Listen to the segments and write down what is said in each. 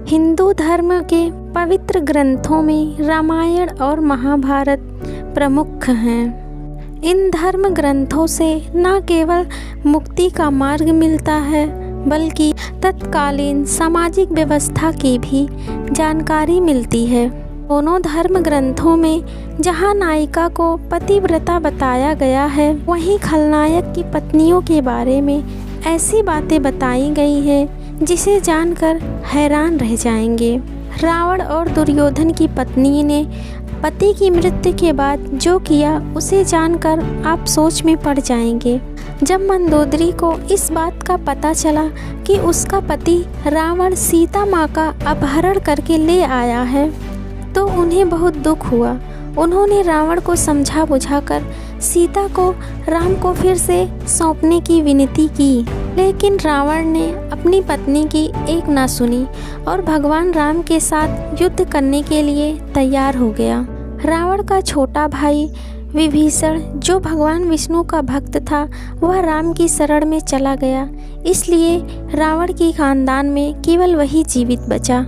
हिंदू धर्म के पवित्र ग्रंथों में रामायण और महाभारत प्रमुख हैं। इन धर्म ग्रंथों से न केवल मुक्ति का मार्ग मिलता है बल्कि तत्कालीन सामाजिक व्यवस्था की भी जानकारी मिलती है। दोनों धर्म ग्रंथों में जहाँ नायिका को पतिव्रता बताया गया है, वहीं खलनायक की पत्नियों के बारे में ऐसी बातें बताई गई हैं जिसे जानकर हैरान रह जाएंगे। रावण और दुर्योधन की पत्नी ने पति की मृत्यु के बाद जो किया उसे जानकर आप सोच में पड़ जाएंगे। जब मंदोदरी को इस बात का पता चला कि उसका पति रावण सीता माँ का अपहरण करके ले आया है तो उन्हें बहुत दुख हुआ। उन्होंने रावण को समझा बुझाकर सीता को राम को फिर से सौंपने की विनती की, लेकिन रावण ने अपनी पत्नी की एक ना सुनी और भगवान राम के साथ युद्ध करने के लिए तैयार हो गया। रावण का छोटा भाई विभीषण, जो भगवान विष्णु का भक्त था, वह राम की शरण में चला गया। इसलिए रावण की खानदान में केवल वही जीवित बचा।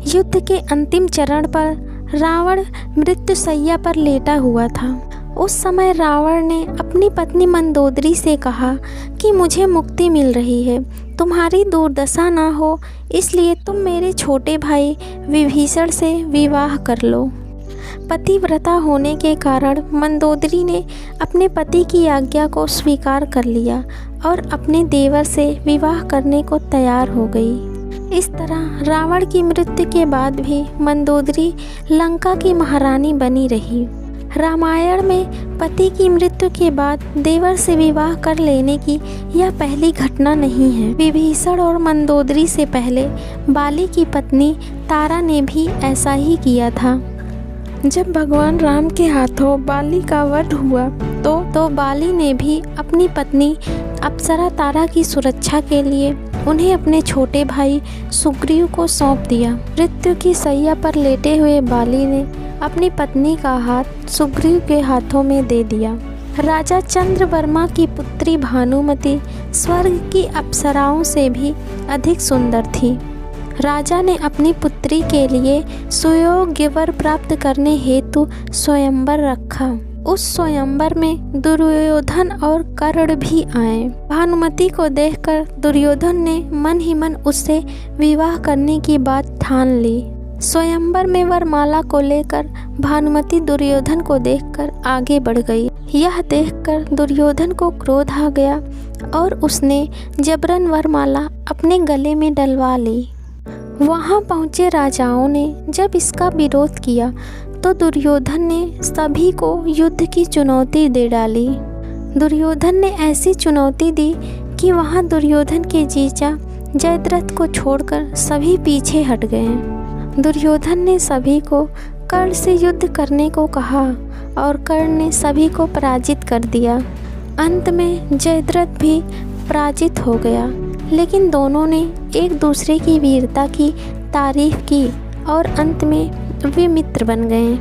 युद्ध के अंतिम चरण पर रावण मृत्युशैया पर लेटा हुआ था। उस समय रावण ने अपनी पत्नी मंदोदरी से कहा कि मुझे मुक्ति मिल रही है, तुम्हारी दुर्दशा ना हो, इसलिए तुम मेरे छोटे भाई विभीषण से विवाह कर लो। पतिव्रता होने के कारण मंदोदरी ने अपने पति की आज्ञा को स्वीकार कर लिया और अपने देवर से विवाह करने को तैयार हो गई। इस तरह रावण की मृत्यु के बाद भी मंदोदरी लंका की महारानी बनी रही। रामायण में पति की मृत्यु के बाद देवर से विवाह कर लेने की यह पहली घटना नहीं है। विभीषण और मंदोदरी से पहले बाली की पत्नी तारा ने भी ऐसा ही किया था। जब भगवान राम के हाथों बाली का वध हुआ तो बाली ने भी अपनी पत्नी अप्सरा तारा की सुरक्षा के लिए उन्हें अपने छोटे भाई सुग्रीव को सौंप दिया। मृत्यु की शैया पर लेटे हुए बाली ने अपनी पत्नी का हाथ सुग्रीव के हाथों में दे दिया। राजा चंद्रवर्मा की पुत्री भानुमति स्वर्ग की अप्सराओं से भी अधिक सुंदर थी। राजा ने अपनी पुत्री के लिए सुयोग्य वर प्राप्त करने हेतु स्वयंवर रखा। उस स्वयंवर में दुर्योधन और कर्ण भी आए। भानुमति को देखकर दुर्योधन ने मन ही मन उससे विवाह करने की बात ठान ली। स्वयंवर में वरमाला को लेकर भानुमति दुर्योधन को देखकर आगे बढ़ गई। यह देखकर दुर्योधन को क्रोध आ गया और उसने जबरन वरमाला अपने गले में डलवा ली। वहां पहुंचे राजाओं ने जब इसका विरोध किया तो दुर्योधन ने सभी को युद्ध की चुनौती दे डाली। दुर्योधन ने ऐसी चुनौती दी कि वहां दुर्योधन के जीजा जयद्रथ को छोड़कर सभी पीछे हट गए। दुर्योधन ने सभी को कर्ण से युद्ध करने को कहा और कर्ण ने सभी को पराजित कर दिया। अंत में जयद्रथ भी पराजित हो गया, लेकिन दोनों ने एक दूसरे की वीरता की तारीफ की और अंत में वे मित्र बन गए।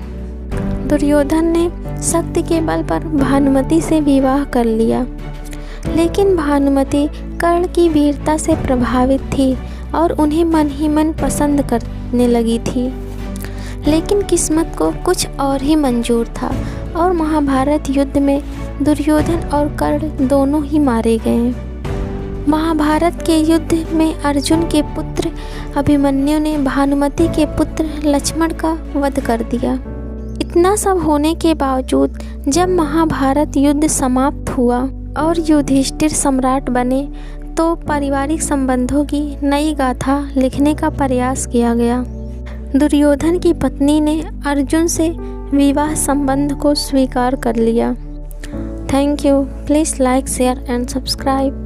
दुर्योधन ने शक्ति के बल पर भानुमति से विवाह कर लिया, लेकिन भानुमति कर्ण की वीरता से प्रभावित थी और उन्हें मन ही मन पसंद करने लगी थी। लेकिन किस्मत को कुछ और ही मंजूर था और महाभारत युद्ध में दुर्योधन और कर्ण दोनों ही मारे गए। महाभारत के युद्ध में अर्जुन के पुत्र अभिमन्यु ने भानुमति के पुत्र लक्ष्मण का वध कर दिया। इतना सब होने के बावजूद जब महाभारत युद्ध समाप्त हुआ और युधिष्ठिर सम्राट बने तो पारिवारिक संबंधों की नई गाथा लिखने का प्रयास किया गया। दुर्योधन की पत्नी ने अर्जुन से विवाह संबंध को स्वीकार कर लिया। Thank you. Please like, share and subscribe.